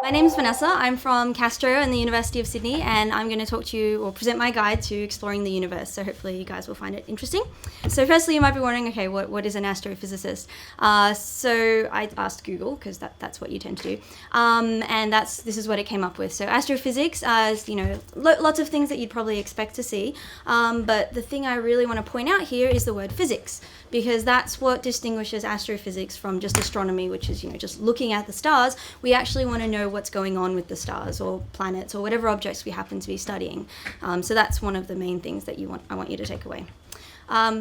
My name is Vanessa. I'm from CAASTRO in the University of Sydney, and I'm going to talk to you or present my guide to exploring the universe. So hopefully you guys will find it interesting. So firstly, you might be wondering, okay, what is an astrophysicist? So I asked Google, because that's what you tend to do, and this is what it came up with. So astrophysics is, lots of things that you'd probably expect to see, but the thing I really want to point out here is the word physics, because that's what distinguishes astrophysics from just astronomy, which is just looking at the stars. We actually want to know what's going on with the stars or planets or whatever objects we happen to be studying. So that's one of the main things that I want you to take away.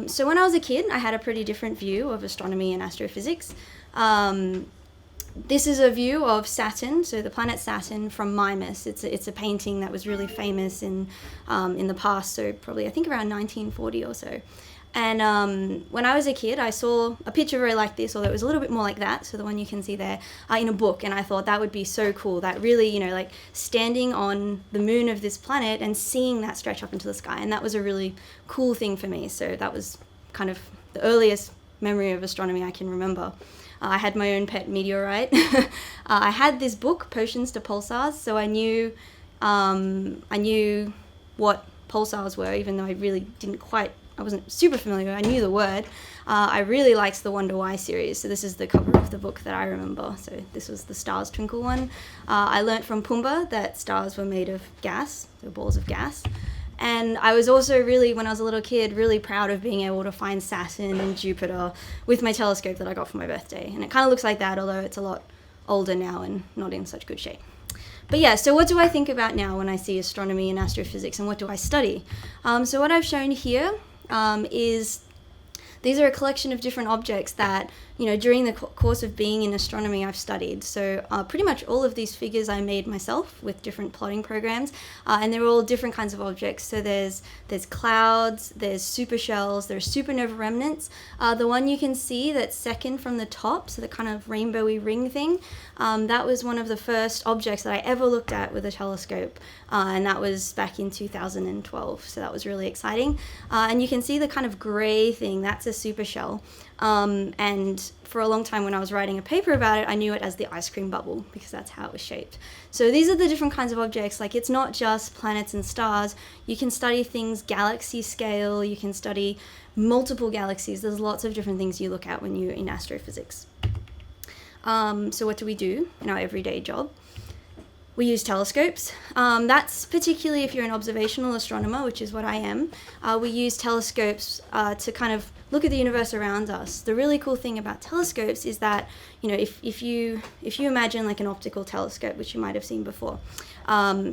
So when I was a kid, I had a pretty different view of astronomy and astrophysics. This is a view of Saturn, so the planet Saturn from Mimas. It's a painting that was really famous in the past, so probably I think around 1940 or so. And when I was a kid, I saw a picture very like this, or that was a little bit more like that, so the one you can see there, in a book, and I thought that would be so cool, that really, like standing on the moon of this planet and seeing that stretch up into the sky, and that was a really cool thing for me. So that was kind of the earliest memory of astronomy I can remember. I had my own pet meteorite. I had this book, Potions to Pulsars, so I knew what pulsars were, even though I wasn't super familiar. I knew the word. I really liked the Wonder Why series. So this is the cover of the book that I remember. So this was the Stars Twinkle one. I learnt from Pumbaa that stars were made of gas, so balls of gas. And I was also really, when I was a little kid, really proud of being able to find Saturn and Jupiter with my telescope that I got for my birthday. And it kind of looks like that, although it's a lot older now and not in such good shape. But yeah, so what do I think about now when I see astronomy and astrophysics, and what do I study? So what I've shown here is these are a collection of different objects that, during the course of being in astronomy I've studied. So pretty much all of these figures I made myself with different plotting programs, and they're all different kinds of objects. So there's clouds, there's supershells, there's supernova remnants. The one you can see that's second from the top, so the kind of rainbowy ring thing, that was one of the first objects that I ever looked at with a telescope, and that was back in 2012. So that was really exciting. And you can see the kind of gray thing, that's a supershell. And for a long time when I was writing a paper about it, I knew it as the ice cream bubble, because that's how it was shaped. So these are the different kinds of objects. Like, it's not just planets and stars. You can study things galaxy scale. You can study multiple galaxies. There's lots of different things you look at when you're in astrophysics. So what do we do in our everyday job? We use telescopes. That's particularly if you're an observational astronomer, which is what I am. We use telescopes to kind of look at the universe around us. The really cool thing about telescopes is that, if you imagine like an optical telescope, which you might have seen before,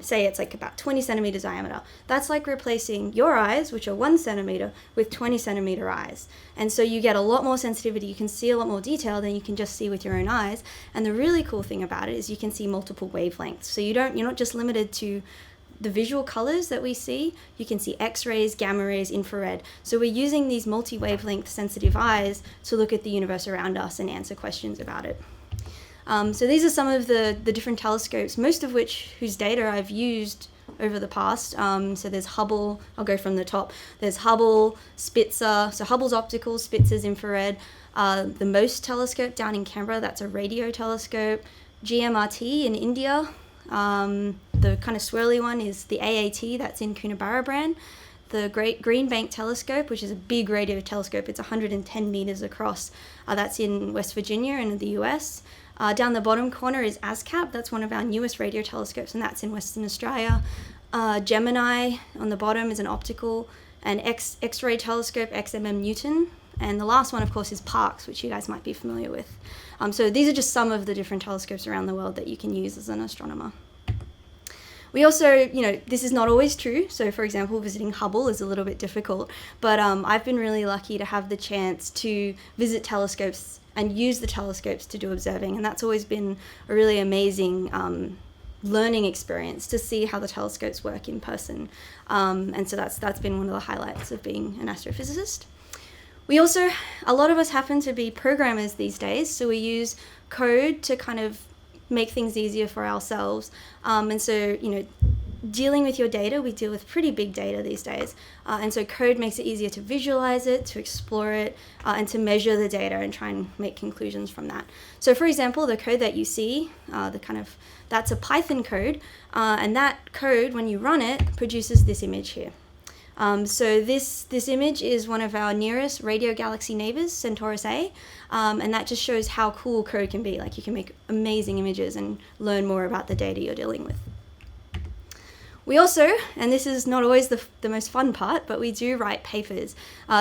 say it's like about 20 centimeters diameter, that's like replacing your eyes, which are 1 centimeter, with 20 centimeter eyes. And so you get a lot more sensitivity. You can see a lot more detail than you can just see with your own eyes. And the really cool thing about it is you can see multiple wavelengths. So you're not just limited to the visual colors that we see. You can see X-rays, gamma rays, infrared. So we're using these multi-wavelength sensitive eyes to look at the universe around us and answer questions about it. So these are some of the different telescopes, most of whose data I've used over the past. So there's Hubble. I'll go from the top. There's Hubble, Spitzer. So Hubble's optical, Spitzer's infrared. The MOST telescope down in Canberra, that's a radio telescope. GMRT in India. The kind of swirly one is the AAT, that's in Coonabarabran. The Great Green Bank Telescope, which is a big radio telescope, it's 110 meters across. That's in West Virginia in the US. Down the bottom corner is ASCAP, that's one of our newest radio telescopes, and that's in Western Australia. Gemini on the bottom is an optical, and X-ray telescope, XMM Newton. And the last one, of course, is Parkes, which you guys might be familiar with. So these are just some of the different telescopes around the world that you can use as an astronomer. We also, this is not always true. So, for example, visiting Hubble is a little bit difficult. But I've been really lucky to have the chance to visit telescopes and use the telescopes to do observing. And that's always been a really amazing learning experience to see how the telescopes work in person. And so that's been one of the highlights of being an astrophysicist. We also, a lot of us happen to be programmers these days, so we use code to kind of make things easier for ourselves. And so, dealing with your data, we deal with pretty big data these days. And so code makes it easier to visualize it, to explore it, and to measure the data and try and make conclusions from that. So for example, the code that you see, that's a Python code, and that code, when you run it, produces this image here. So this image is one of our nearest radio galaxy neighbors, Centaurus A, and that just shows how cool code can be. Like, you can make amazing images and learn more about the data you're dealing with. We also, and this is not always the most fun part, but we do write papers.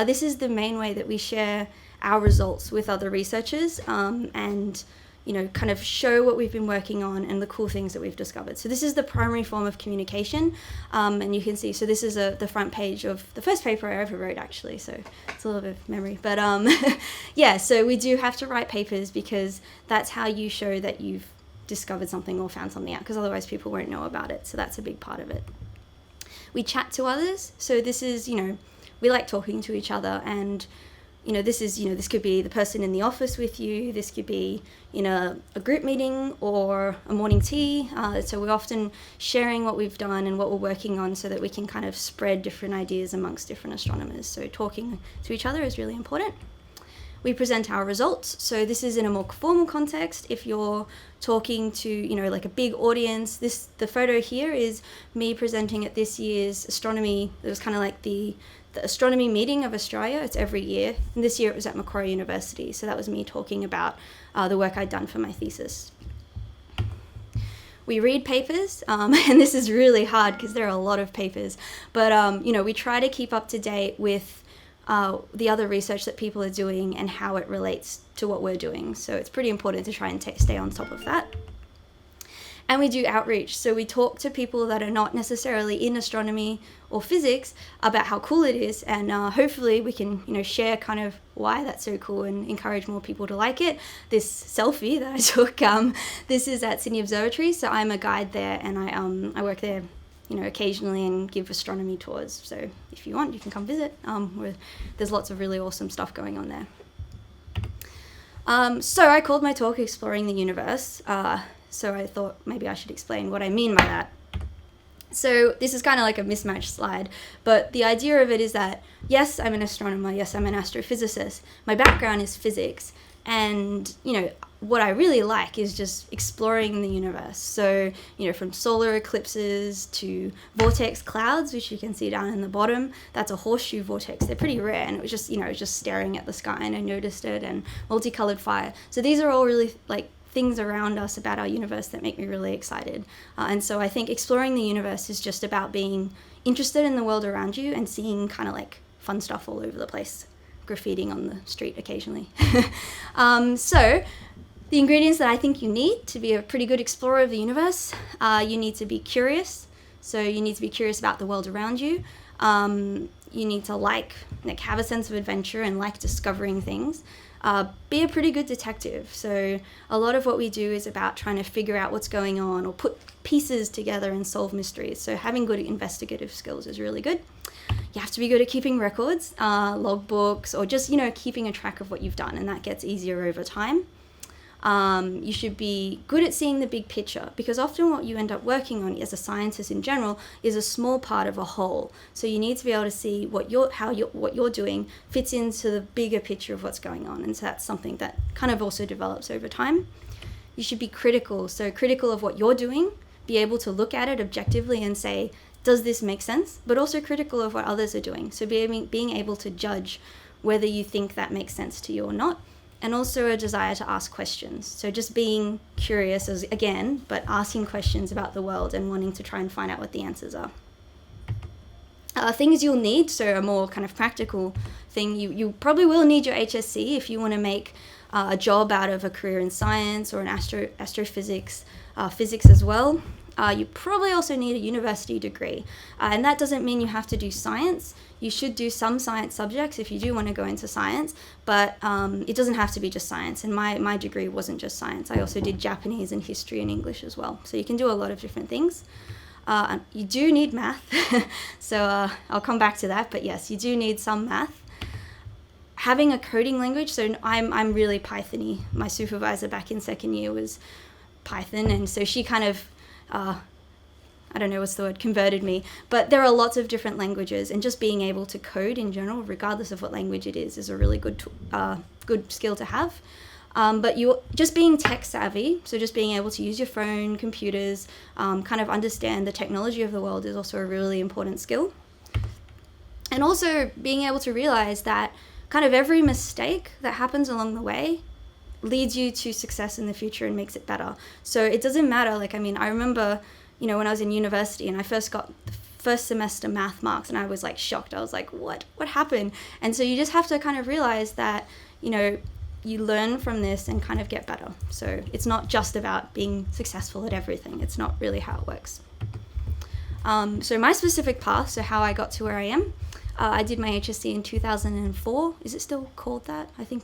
This is the main way that we share our results with other researchers, and kind of show what we've been working on and the cool things that we've discovered. So this is the primary form of communication, and you can see, so this is the front page of the first paper I ever wrote, actually, so it's a little bit of memory. But yeah, so we do have to write papers because that's how you show that you've discovered something or found something out, because otherwise people won't know about it. So that's a big part of it. We chat to others. So this is, we like talking to each other, and this could be the person in the office with you. This could be in a group meeting or a morning tea. So we're often sharing what we've done and what we're working on so that we can kind of spread different ideas amongst different astronomers. So talking to each other is really important. We present our results. So this is in a more formal context. If you're talking to, like a big audience, the photo here is me presenting at this year's astronomy. It was kind of like the astronomy meeting of Australia. It's every year. And this year it was at Macquarie University. So that was me talking about the work I'd done for my thesis. We read papers, and this is really hard because there are a lot of papers. But, we try to keep up to date with the other research that people are doing and how it relates to what we're doing. So it's pretty important to try and stay on top of that. And we do outreach. So we talk to people that are not necessarily in astronomy or physics about how cool it is, and hopefully we can, share kind of why that's so cool and encourage more people to like it. This selfie that I took, this is at Sydney Observatory. So I'm a guide there, and I work there occasionally and give astronomy tours. So if you want, you can come visit. There's lots of really awesome stuff going on there. So I called my talk Exploring the Universe. So I thought maybe I should explain what I mean by that. So this is kind of like a mismatched slide, but the idea of it is that, yes, I'm an astronomer, yes, I'm an astrophysicist. My background is physics, and, what I really like is just exploring the universe. So, from solar eclipses to vortex clouds, which you can see down in the bottom, that's a horseshoe vortex. They're pretty rare, and it was just, just staring at the sky, and I noticed it, and multicolored fire. So these are all really things around us about our universe that make me really excited. And so I think exploring the universe is just about being interested in the world around you and seeing kind of fun stuff all over the place, graffitiing on the street occasionally. So the ingredients that I think you need to be a pretty good explorer of the universe, you need to be curious. So you need to be curious about the world around you. You need to have a sense of adventure and like discovering things. Be a pretty good detective. So a lot of what we do is about trying to figure out what's going on or put pieces together and solve mysteries. So having good investigative skills is really good. You have to be good at keeping records, logbooks, or just, keeping a track of what you've done, and that gets easier over time. You should be good at seeing the big picture, because often what you end up working on as a scientist in general is a small part of a whole. So you need to be able to see what you're doing fits into the bigger picture of what's going on, and so that's something that kind of also develops over time. You should be critical, so critical of what you're doing, be able to look at it objectively and say, does this make sense? But also critical of what others are doing. So being able to judge whether you think that makes sense to you or not. And also a desire to ask questions. So just being curious but asking questions about the world and wanting to try and find out what the answers are. Things you'll need, so a more kind of practical thing, you probably will need your HSC if you want to make a job out of a career in science or in astrophysics, physics as well. You probably also need a university degree, and that doesn't mean you have to do science. You should do some science subjects if you do want to go into science, but it doesn't have to be just science, and my degree wasn't just science. I also did Japanese and history and English as well, so you can do a lot of different things. You do need math, so I'll come back to that, but yes, you do need some math. Having a coding language, so I'm really Python-y. My supervisor back in second year was Python, and so she kind of I don't know what's the word, converted me. But there are lots of different languages, and just being able to code in general, regardless of what language it is a really good skill to have. But you're just being tech savvy, so just being able to use your phone, computers, kind of understand the technology of the world is also a really important skill. And also being able to realize that kind of every mistake that happens along the way leads you to success in the future and makes it better. So it doesn't matter. Like, I mean, I remember, you know, when I was in university and I first got the first semester math marks, and I was like shocked. I was like, what happened? And so you just have to kind of realize that, you know, you learn from this and kind of get better. So it's not just about being successful at everything. It's not really how it works. So my specific path, so how I got to where I am, I did my HSC in 2004. Is it still called that? I think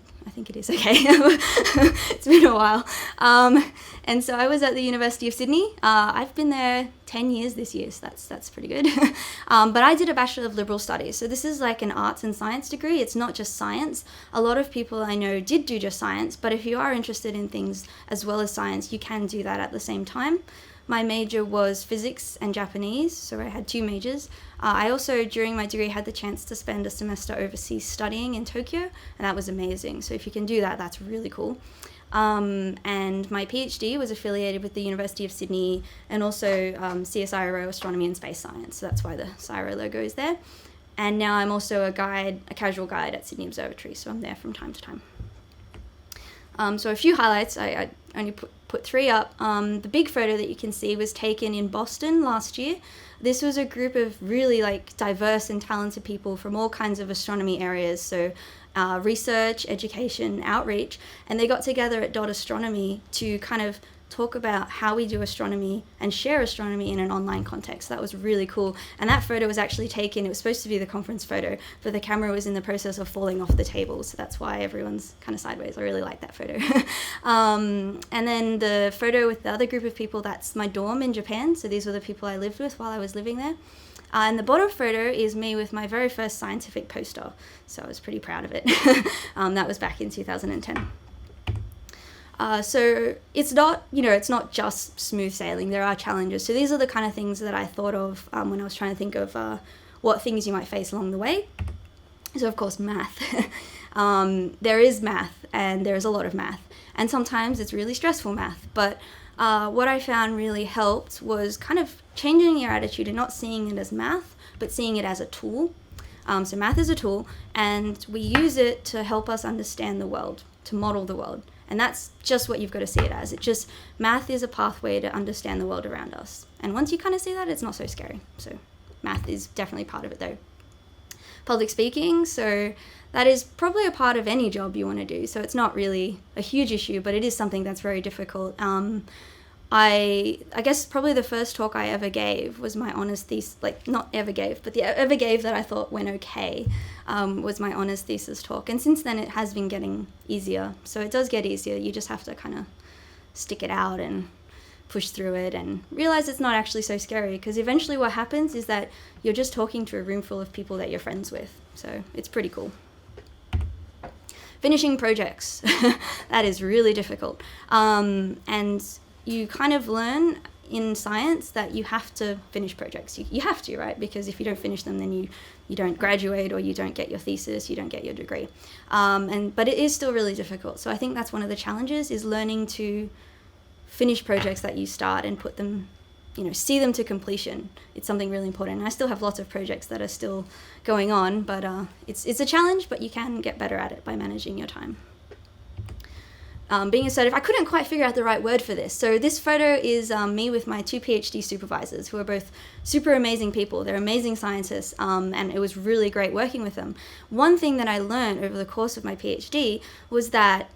it is. Okay. It's been a while. And so I was at the University of Sydney. I've been there 10 years this year, so that's pretty good. But I did a Bachelor of Liberal Studies. So this is like an arts and science degree. It's not just science. A lot of people I know did do just science, but if you are interested in things as well as science, you can do that at the same time. My major was physics and Japanese, so I had 2 majors. I also, during my degree, had the chance to spend a semester overseas studying in Tokyo, and that was amazing. So if you can do that, that's really cool. And my PhD was affiliated with the University of Sydney and also CSIRO, Astronomy and Space Science. So that's why the CSIRO logo is there. And now I'm also a casual guide at Sydney Observatory, so I'm there from time to time. So a few highlights, I only put 3 up. The big photo that you can see was taken in Boston last year. This was a group of really like diverse and talented people from all kinds of astronomy areas, so research, education, outreach, and they got together at Astronomy to kind of talk about how we do astronomy and share astronomy in an online context. That was really cool. And that photo was actually taken, it was supposed to be the conference photo, but the camera was in the process of falling off the table, so that's why everyone's kind of sideways. I really like that photo. And then the photo with the other group of people, that's my dorm in Japan, so these were the people I lived with while I was living there. And the bottom photo is me with my very first scientific poster, so I was pretty proud of it. That was back in 2010. So it's not, it's not just smooth sailing. There are challenges. So these are the kind of things that I thought of when I was trying to think of what things you might face along the way. So of course, math. There is math, and there's a lot of math. And sometimes it's really stressful math. But what I found really helped was kind of changing your attitude and not seeing it as math, but seeing it as a tool. So math is a tool, and we use it to help us understand the world, to model the world. And that's just what you've got to see it as. Math is a pathway to understand the world around us. And once you kind of see that, it's not so scary. So math is definitely part of it though. Public speaking, so that is probably a part of any job you want to do. So it's not really a huge issue, but it is something that's very difficult. I guess probably the first talk I ever gave was my honours thesis, like not ever gave, but the ever gave that I thought went okay, was my honours thesis talk. And since then it has been getting easier. So it does get easier. You just have to kind of stick it out and push through it and realize it's not actually so scary, because eventually what happens is that you're just talking to a room full of people that you're friends with. So it's pretty cool. Finishing projects. That is really difficult. And you kind of learn in science that you have to finish projects. You have to, right? Because if you don't finish them, then you don't graduate, or you don't get your thesis, you don't get your degree. But it is still really difficult. So I think that's one of the challenges, is learning to finish projects that you start and put them, see them to completion. It's something really important. And I still have lots of projects that are still going on, but it's a challenge, but you can get better at it by managing your time. Being assertive, I couldn't quite figure out the right word for this. So this photo is me with my 2 PhD supervisors, who are both super amazing people. They're amazing scientists, and it was really great working with them. One thing that I learned over the course of my PhD was that,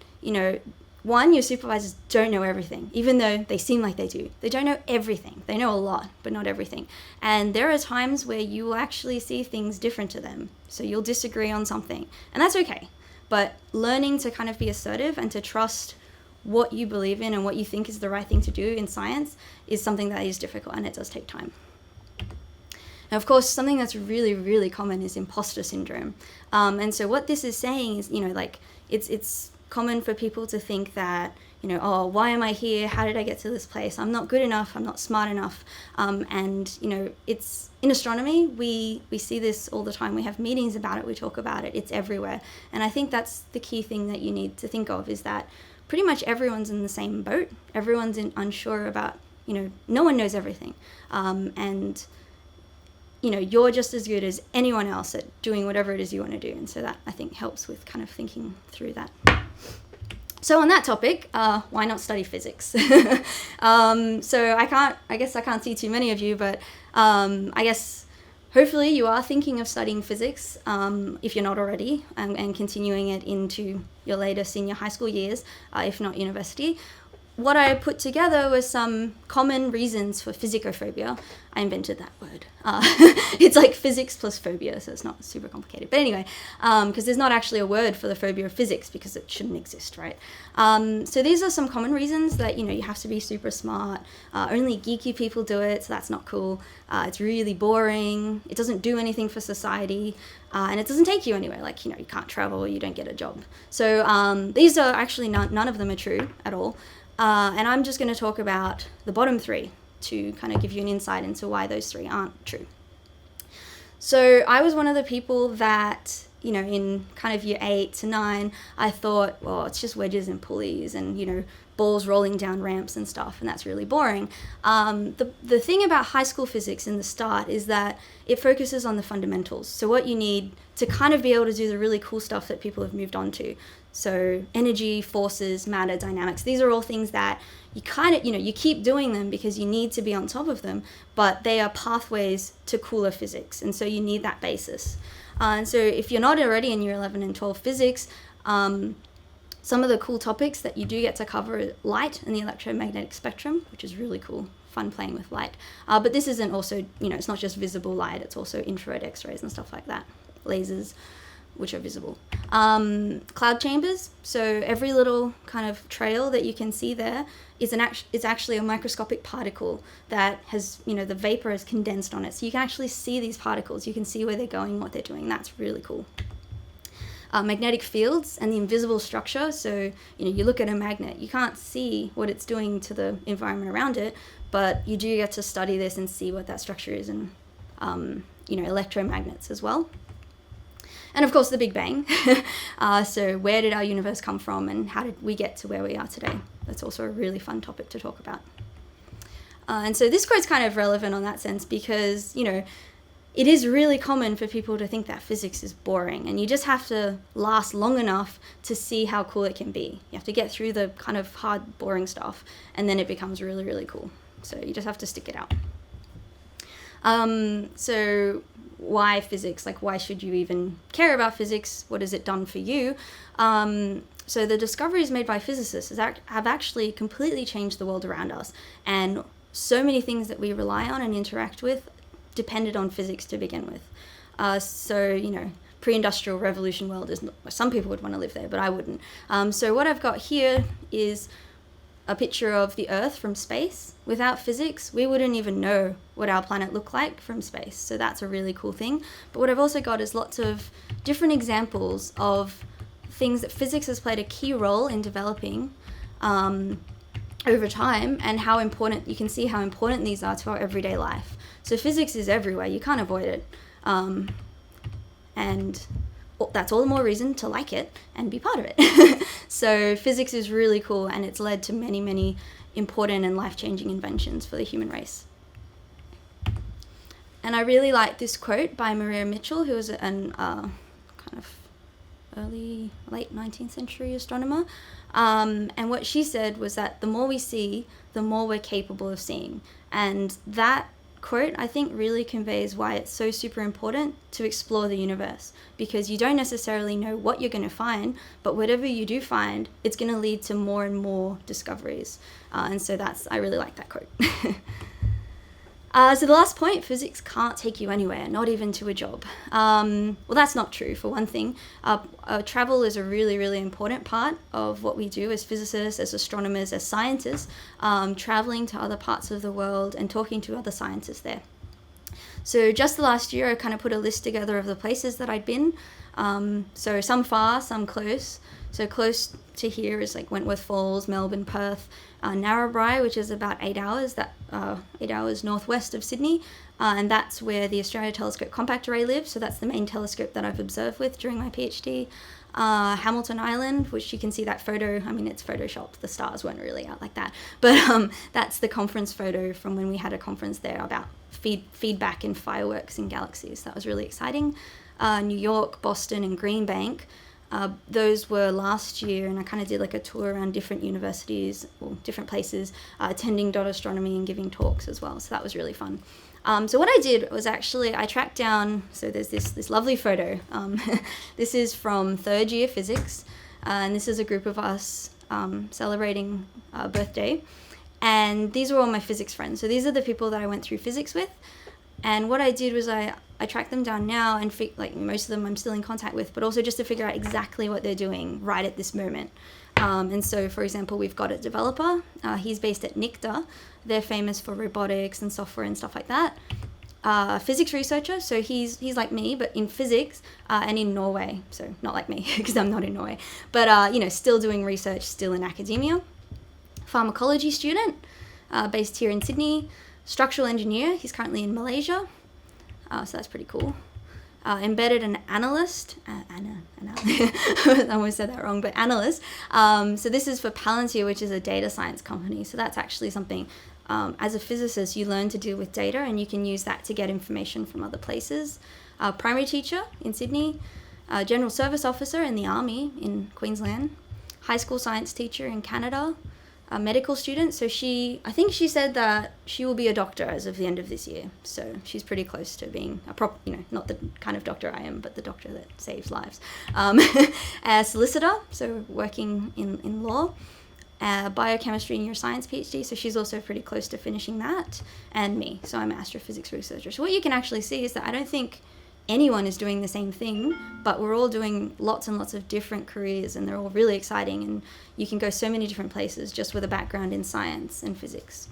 one, your supervisors don't know everything, even though they seem like they do. They don't know everything. They know a lot, but not everything. And there are times where you will actually see things different to them. So you'll disagree on something, and that's okay. But learning to kind of be assertive and to trust what you believe in and what you think is the right thing to do in science is something that is difficult, and it does take time. Now, of course, something that's really, really common is imposter syndrome. And so what this is saying is, common for people to think that, oh, why am I here? How did I get to this place? I'm not good enough. I'm not smart enough. And, it's in astronomy, we see this all the time. We have meetings about it. We talk about it. It's everywhere. And I think that's the key thing that you need to think of, is that pretty much everyone's in the same boat. Everyone's unsure about, no one knows everything. And you're just as good as anyone else at doing whatever it is you want to do. And so that, I think, helps with kind of thinking through that. So on that topic, why not study physics? So I guess I can't see too many of you, but I guess hopefully you are thinking of studying physics, if you're not already, and continuing it into your later senior high school years, if not university. What I put together was some common reasons for physicophobia. I invented that word. It's like physics plus phobia, so it's not super complicated. But anyway, because there's not actually a word for the phobia of physics, because it shouldn't exist, right? So these are some common reasons that, you have to be super smart. Only geeky people do it, so that's not cool. It's really boring. It doesn't do anything for society. And it doesn't take you anywhere. Like, you can't travel, you don't get a job. So these are actually none of them are true at all. And I'm just going to talk about the bottom three to kind of give you an insight into why those three aren't true. So I was one of the people that, in kind of year 8 to 9, I thought, well, it's just wedges and pulleys and, balls rolling down ramps and stuff, and that's really boring. The thing about high school physics in the start is that it focuses on the fundamentals. So what you need to kind of be able to do the really cool stuff that people have moved on to. So energy, forces, matter, dynamics, these are all things that you kind of, you keep doing them because you need to be on top of them, but they are pathways to cooler physics. And so you need that basis. And so if you're not already in year 11 and 12 physics, some of the cool topics that you do get to cover are light and the electromagnetic spectrum, which is really cool, fun playing with light. But this isn't also, it's not just visible light, it's also infrared X-rays and stuff like that, lasers, which are visible. Cloud chambers, so every little kind of trail that you can see there is actually a microscopic particle that has, the vapor is condensed on it. So you can actually see these particles, you can see where they're going, what they're doing. That's really cool. Magnetic fields and the invisible structure. So, you look at a magnet, you can't see what it's doing to the environment around it, but you do get to study this and see what that structure is, and, electromagnets as well. And of course, the Big Bang. So where did our universe come from and how did we get to where we are today? That's also a really fun topic to talk about. And so this quote's kind of relevant on that sense because, it is really common for people to think that physics is boring, and you just have to last long enough to see how cool it can be. You have to get through the kind of hard, boring stuff, and then it becomes really, really cool. So you just have to stick it out. So why physics? Like, why should you even care about physics? What has it done for you? So the discoveries made by physicists have actually completely changed the world around us, and so many things that we rely on and interact with depended on physics to begin with. So, pre-industrial revolution world is, some people would want to live there, but I wouldn't. So what I've got here is a picture of the Earth from space. Without physics, we wouldn't even know what our planet looked like from space. So that's a really cool thing. But what I've also got is lots of different examples of things that physics has played a key role in developing over time, and how important, you can see how important these are to our everyday life. So physics is everywhere, you can't avoid it. And that's all the more reason to like it and be part of it. So physics is really cool, and it's led to many, many important and life-changing inventions for the human race. And I really like this quote by Maria Mitchell, who was an kind of late 19th century astronomer. And what she said was that the more we see, the more we're capable of seeing. And that quote, I think, really conveys why it's so super important to explore the universe, because you don't necessarily know what you're going to find, but whatever you do find, it's going to lead to more and more discoveries. And so I really like that quote. So the last point, physics can't take you anywhere, not even to a job. Well, that's not true, for one thing. Travel is a really, really important part of what we do as physicists, as astronomers, as scientists, traveling to other parts of the world and talking to other scientists there. So just the last year, I kind of put a list together of the places that I'd been. So some far, some close. So close to here is like Wentworth Falls, Melbourne, Perth, Narrabri, which is about 8 hours, 8 hours northwest of Sydney, and that's where the Australia Telescope Compact Array lives. So that's the main telescope that I've observed with during my PhD. Hamilton Island, which you can see that photo. I mean, it's photoshopped. The stars weren't really out like that, but that's the conference photo from when we had a conference there about feedback in fireworks and galaxies. That was really exciting. New York, Boston, and Green Bank. Those were last year, and I kind of did like a tour around different universities or different places, attending dot astronomy and giving talks as well. So that was really fun. So what I did was actually I tracked down, so there's this lovely photo. This is from third year physics, and this is a group of us celebrating a birthday. And these were all my physics friends. So these are the people that I went through physics with. And what I did was I tracked them down now, and like most of them I'm still in contact with, but also just to figure out exactly what they're doing right at this moment. And so, for example, we've got a developer. He's based at NICTA. They're famous for robotics and software and stuff like that. Physics researcher, so he's like me, but in physics and in Norway. So not like me, because I'm not in Norway. But, still doing research, still in academia. Pharmacology student, based here in Sydney. Structural engineer, he's currently in Malaysia. So that's pretty cool. Embedded and analyst, I almost said that wrong, but analyst. So this is for Palantir, which is a data science company. So that's actually something, as a physicist, you learn to deal with data, and you can use that to get information from other places. Primary teacher in Sydney, general service officer in the army in Queensland, high school science teacher in Canada, a medical student. So I think she said that she will be a doctor as of the end of this year. So she's pretty close to being a not the kind of doctor I am, but the doctor that saves lives. A solicitor, so working in law. Biochemistry and neuroscience PhD, so she's also pretty close to finishing that. And me, so I'm an astrophysics researcher. So what you can actually see is that I don't think anyone is doing the same thing, but we're all doing lots and lots of different careers, and they're all really exciting, and you can go so many different places just with a background in science and physics.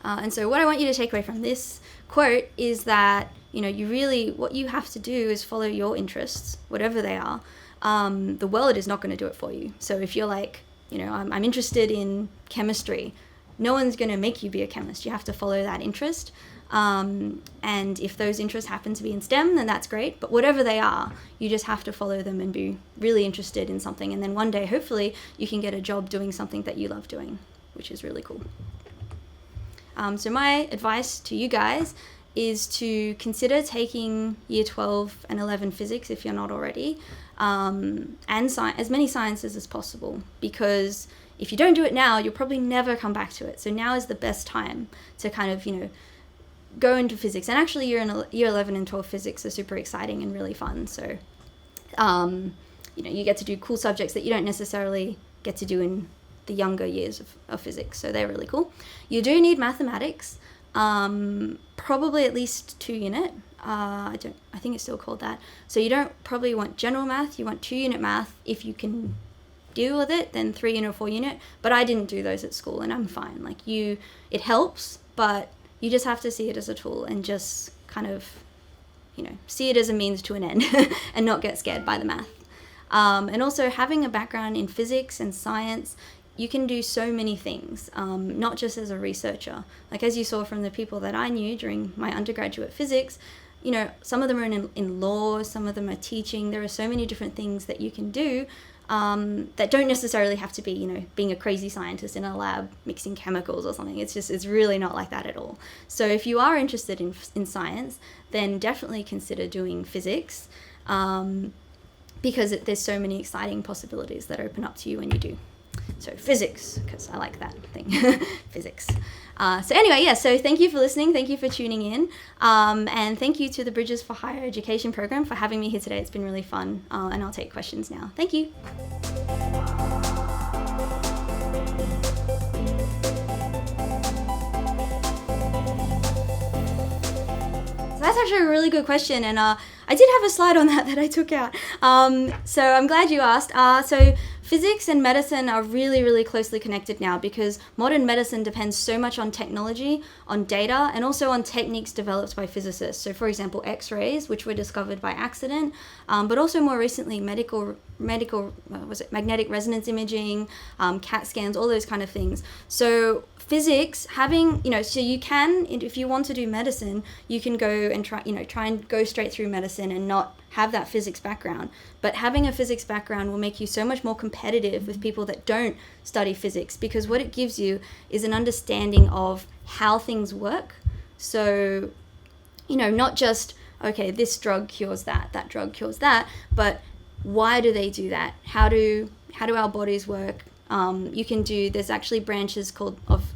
And so what I want you to take away from this quote is that, what you have to do is follow your interests, whatever they are. The world is not going to do it for you. So if you're like, I'm interested in chemistry, no one's going to make you be a chemist. You have to follow that interest. And if those interests happen to be in STEM, then that's great. But whatever they are, you just have to follow them and be really interested in something. And then one day, hopefully, you can get a job doing something that you love doing, which is really cool. So my advice to you guys is to consider taking year 12 and 11 physics if you're not already, and as many sciences as possible, because if you don't do it now, you'll probably never come back to it. So now is the best time to kind of, go into physics. And actually year 11 and 12 physics are super exciting and really fun. So, you get to do cool subjects that you don't necessarily get to do in the younger years of physics. So they're really cool. You do need mathematics, probably at least 2 unit. I think it's still called that. So you don't probably want general math. You want 2 unit math. If you can deal with it, then 3 unit or 4 unit. But I didn't do those at school, and I'm fine. It helps, but you just have to see it as a tool and just kind of, see it as a means to an end and not get scared by the math. And also having a background in physics and science, you can do so many things, not just as a researcher. Like as you saw from the people that I knew during my undergraduate physics, some of them are in law, some of them are teaching. There are so many different things that you can do that don't necessarily have to be, being a crazy scientist in a lab mixing chemicals or something. It's really not like that at all. So if you are interested in science, then definitely consider doing physics, because there's so many exciting possibilities that open up to you when you do. So physics, because I like that thing, physics. So anyway, so thank you for listening. Thank you for tuning in. And thank you to the Bridges for Higher Education program for having me here today. It's been really fun. And I'll take questions now. Thank you. So that's actually a really good question. And I did have a slide on that I took out. So I'm glad you asked. So physics and medicine are really, really closely connected now because modern medicine depends so much on technology, on data, and also on techniques developed by physicists. So, for example, X-rays, which were discovered by accident, but also more recently, magnetic resonance imaging, CAT scans, all those kind of things. So physics, having, so you can, if you want to do medicine, you can go and try and go straight through medicine and not have that physics background. But having a physics background will make you so much more competitive with people that don't study physics, because what it gives you is an understanding of how things work. So, not just, okay, this drug cures that drug cures that, but why do they do that? How do our bodies work? There's actually branches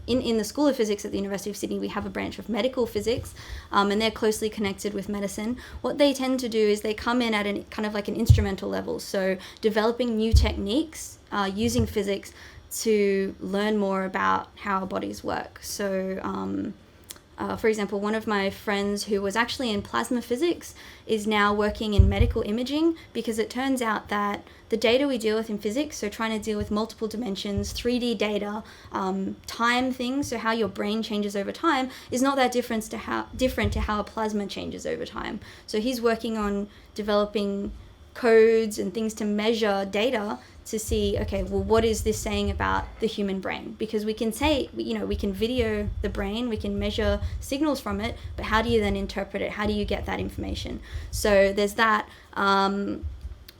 in the School of Physics at the University of Sydney, we have a branch of medical physics, and they're closely connected with medicine. What they tend to do is they come in at kind of like an instrumental level, so developing new techniques, using physics to learn more about how our bodies work. So, for example, one of my friends who was actually in plasma physics is now working in medical imaging, because it turns out that the data we deal with in physics, so trying to deal with multiple dimensions, 3D data, time things, so how your brain changes over time, is not that different to how a plasma changes over time. So he's working on developing codes and things to measure data to see, okay, well, what is this saying about the human brain? Because we can say, we can video the brain, we can measure signals from it, but how do you then interpret it? How do you get that information? So there's that.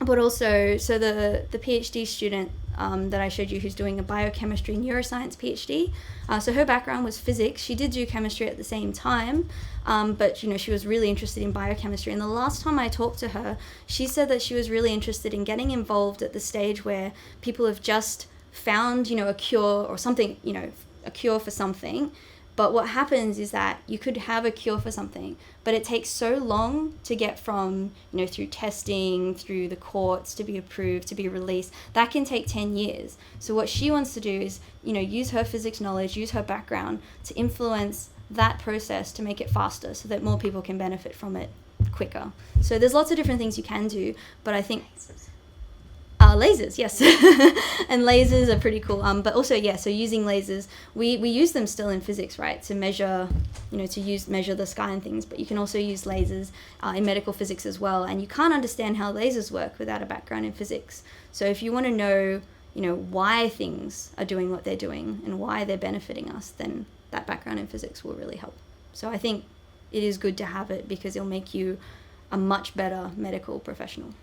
But also, so the PhD student that I showed you, who's doing a biochemistry neuroscience PhD, so her background was physics. She did do chemistry at the same time, but she was really interested in biochemistry. And the last time I talked to her, she said that she was really interested in getting involved at the stage where people have just found, a cure or something, a cure for something. But what happens is that you could have a cure for something, but it takes so long to get from, through testing, through the courts, to be approved, to be released. That can take 10 years. So what she wants to do is, use her physics knowledge, use her background to influence that process to make it faster so that more people can benefit from it quicker. So there's lots of different things you can do, but I think... lasers, yes. And lasers are pretty cool. But also, so using lasers, we use them still in physics, right? To measure, measure the sky and things, but you can also use lasers in medical physics as well. And you can't understand how lasers work without a background in physics. So if you want to know, why things are doing what they're doing and why they're benefiting us, then that background in physics will really help. So I think it is good to have it because it'll make you a much better medical professional.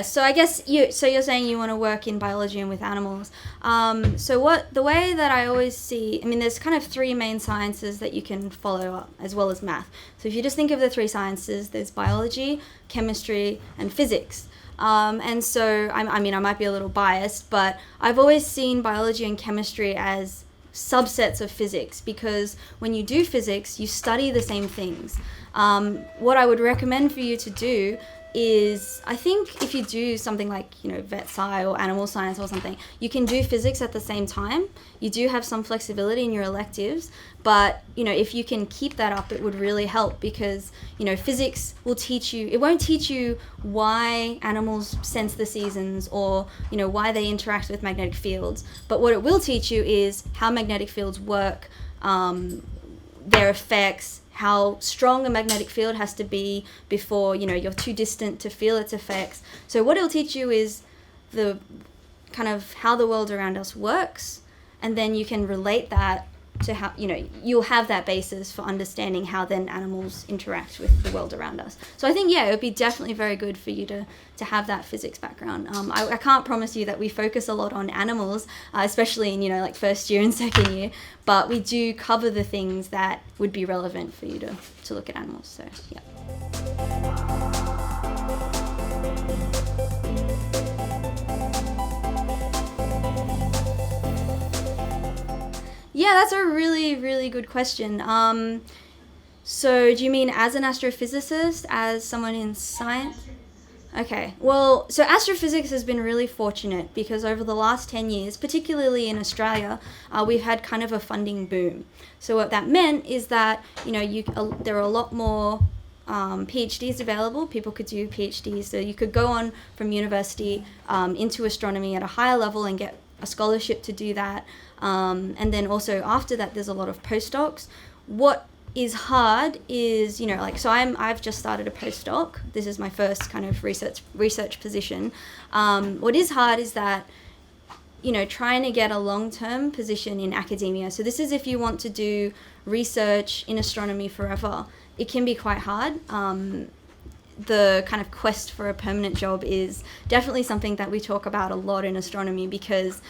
So I guess you're saying you want to work in biology and with animals. So the way that I always see, there's kind of three main sciences that you can follow up, as well as math. So if you just think of the three sciences, there's biology, chemistry, and physics. And so I might be a little biased, but I've always seen biology and chemistry as subsets of physics, because when you do physics, you study the same things. What I would recommend for you to do is, I think if you do something like, vet sci or animal science or something, you can do physics at the same time. You do have some flexibility in your electives, but, if you can keep that up, it would really help, because, physics will teach you, it won't teach you why animals sense the seasons or, why they interact with magnetic fields. But what it will teach you is how magnetic fields work, their effects, how strong a magnetic field has to be before, you're too distant to feel its effects. So what it'll teach you is the kind of how the world around us works, and then you can relate that to how, you'll have that basis for understanding how then animals interact with the world around us. So I think, it would be definitely very good for you to have that physics background. I can't promise you that we focus a lot on animals, especially in, like first year and second year, but we do cover the things that would be relevant for you to look at animals. So, yeah. Yeah, that's a really, really good question. So do you mean as an astrophysicist, as someone in science? Okay, well, so astrophysics has been really fortunate because over the last 10 years, particularly in Australia, we've had kind of a funding boom. So what that meant is that, there are a lot more PhDs available. People could do PhDs, so you could go on from university into astronomy at a higher level and get a scholarship to do that. And then also after that, there's a lot of postdocs. What is hard is, so I've just started a postdoc. This is my first kind of research position. What is hard is that, trying to get a long-term position in academia. So this is if you want to do research in astronomy forever, it can be quite hard. The kind of quest for a permanent job is definitely something that we talk about a lot in astronomy because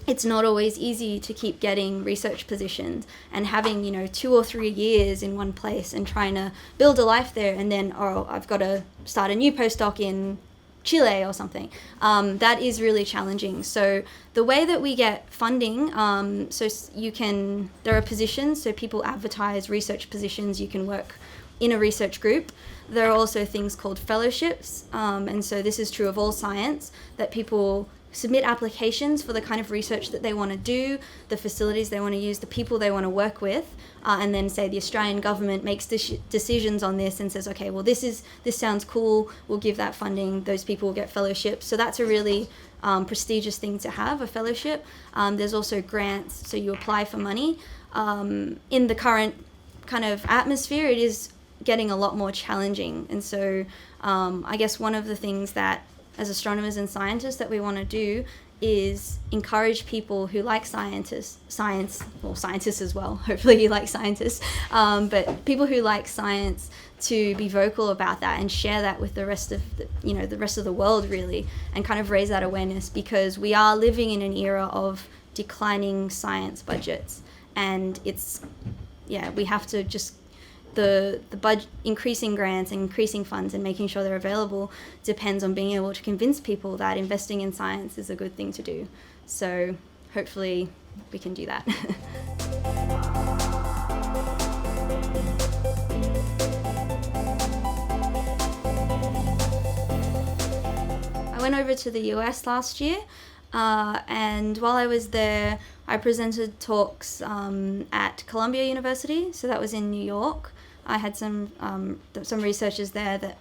it's not always easy to keep getting research positions and having, 2 or 3 years in one place and trying to build a life there and then, I've got to start a new postdoc in Chile or something. That is really challenging. So the way that we get funding, there are positions, so people advertise research positions, you can work in a research group. There are also things called fellowships, and so this is true of all science, that people submit applications for the kind of research that they want to do, the facilities they want to use, the people they want to work with, and then say the Australian government makes decisions on this and says, okay, well this sounds cool, we'll give that funding, those people will get fellowships. So that's a really prestigious thing to have, a fellowship. There's also grants, so you apply for money. In the current kind of atmosphere, it is getting a lot more challenging, and so I guess one of the things that as astronomers and scientists that we want to do is encourage people who like scientists as well, hopefully you like scientists, but people who like science to be vocal about that and share that with the rest of the world really, and kind of raise that awareness, because we are living in an era of declining science budgets, and we have to just the budget, increasing grants and increasing funds and making sure they're available depends on being able to convince people that investing in science is a good thing to do. So hopefully we can do that. I went over to the US last year, and while I was there, I presented talks at Columbia University, so that was in New York. I had some researchers there that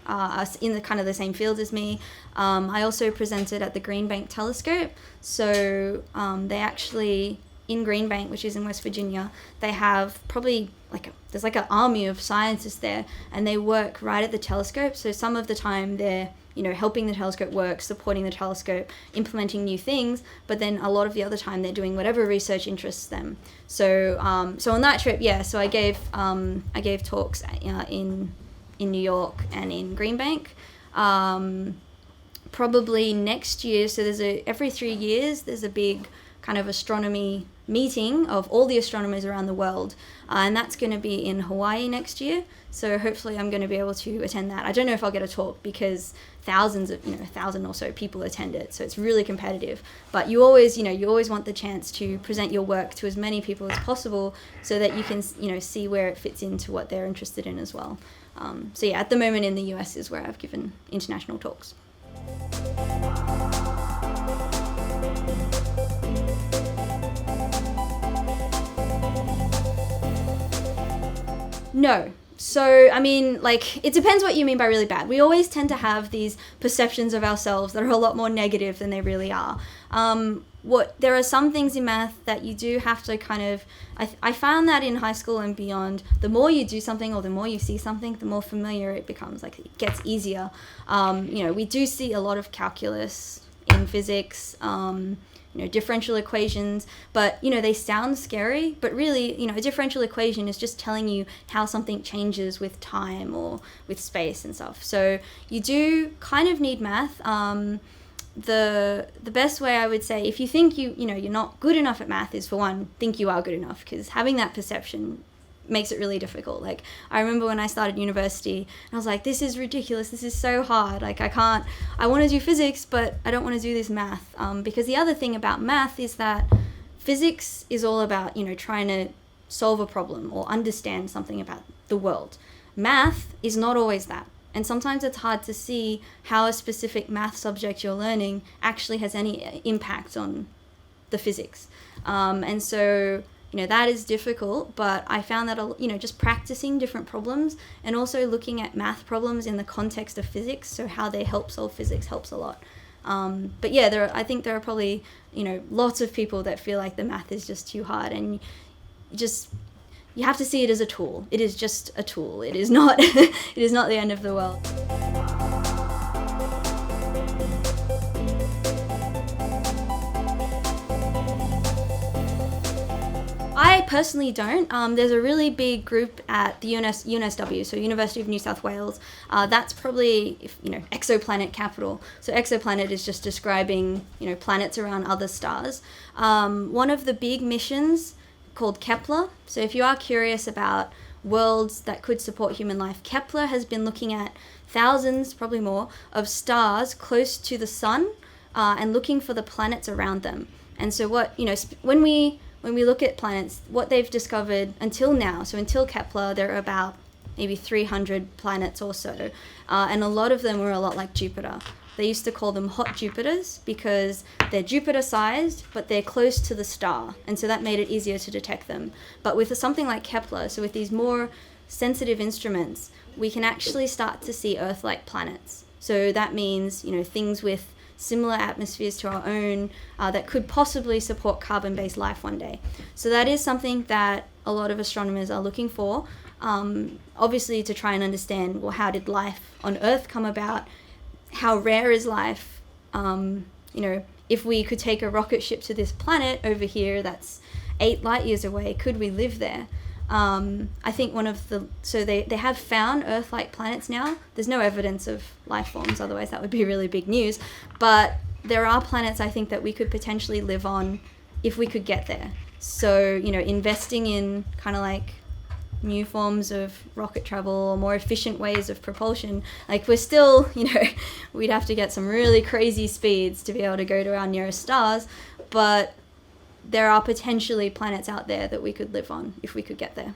are in the same field as me. I also presented at the Green Bank Telescope. So they actually, in Green Bank, which is in West Virginia, they have probably there's an army of scientists there, and they work right at the telescope. So some of the time they're helping the telescope work, supporting the telescope, implementing new things, but then a lot of the other time they're doing whatever research interests them. So on that trip, so I gave talks in New York and in Green Bank. Probably next year, so every 3 years there's a big kind of astronomy meeting of all the astronomers around the world, and that's going to be in Hawaii next year. So hopefully I'm going to be able to attend that. I don't know if I'll get a talk because 1,000 or so people attend it, so it's really competitive. But you always want the chance to present your work to as many people as possible, so that you can see where it fits into what they're interested in as well. At the moment in the US is where I've given international talks. No. So, it depends what you mean by really bad. We always tend to have these perceptions of ourselves that are a lot more negative than they really are. There are some things in math that you do have to I found that in high school and beyond, the more you do something or the more you see something, the more familiar it becomes, it gets easier. We do see a lot of calculus in physics, differential equations, but they sound scary, but really a differential equation is just telling you how something changes with time or with space and stuff. So you do kind of need math. The best way I would say, if you think you're not good enough at math, is for one, think you are good enough, because having that perception makes it really difficult. I remember when I started university, and I was like, this is ridiculous, this is so hard, I want to do physics, but I don't want to do this math, because the other thing about math is that physics is all about trying to solve a problem or understand something about the world. Math is not always that. And sometimes it's hard to see how a specific math subject you're learning actually has any impact on the physics. And so, that is difficult, but I found that, just practicing different problems and also looking at math problems in the context of physics, so how they help solve physics, helps a lot. But yeah, I think there are probably, lots of people that feel like the math is just too hard, and you have to see it as a tool. It is just a tool. It is not, it is not the end of the world. I personally don't. There's a really big group at the UNSW, so University of New South Wales. That's probably, exoplanet capital. So exoplanet is just describing, planets around other stars. One of the big missions called Kepler. So if you are curious about worlds that could support human life, Kepler has been looking at thousands, probably more, of stars close to the sun and looking for the planets around them. And so when we look at planets, what they've discovered until now, so until Kepler, there are about maybe 300 planets or so, and a lot of them were a lot like Jupiter. They used to call them hot Jupiters because they're Jupiter-sized, but they're close to the star, and so that made it easier to detect them. But with something like Kepler, so with these more sensitive instruments, we can actually start to see Earth-like planets. So that means, things with similar atmospheres to our own that could possibly support carbon-based life one day. So that is something that a lot of astronomers are looking for, obviously to try and understand, well, how did life on Earth come about? How rare is life? If we could take a rocket ship to this planet over here that's 8 light years away, could we live there? I think they have found Earth-like planets now. There's no evidence of life forms, otherwise that would be really big news. But there are planets I think that we could potentially live on if we could get there. So, investing in kind of like new forms of rocket travel or more efficient ways of propulsion, like we're still, we'd have to get some really crazy speeds to be able to go to our nearest stars, but there are potentially planets out there that we could live on if we could get there.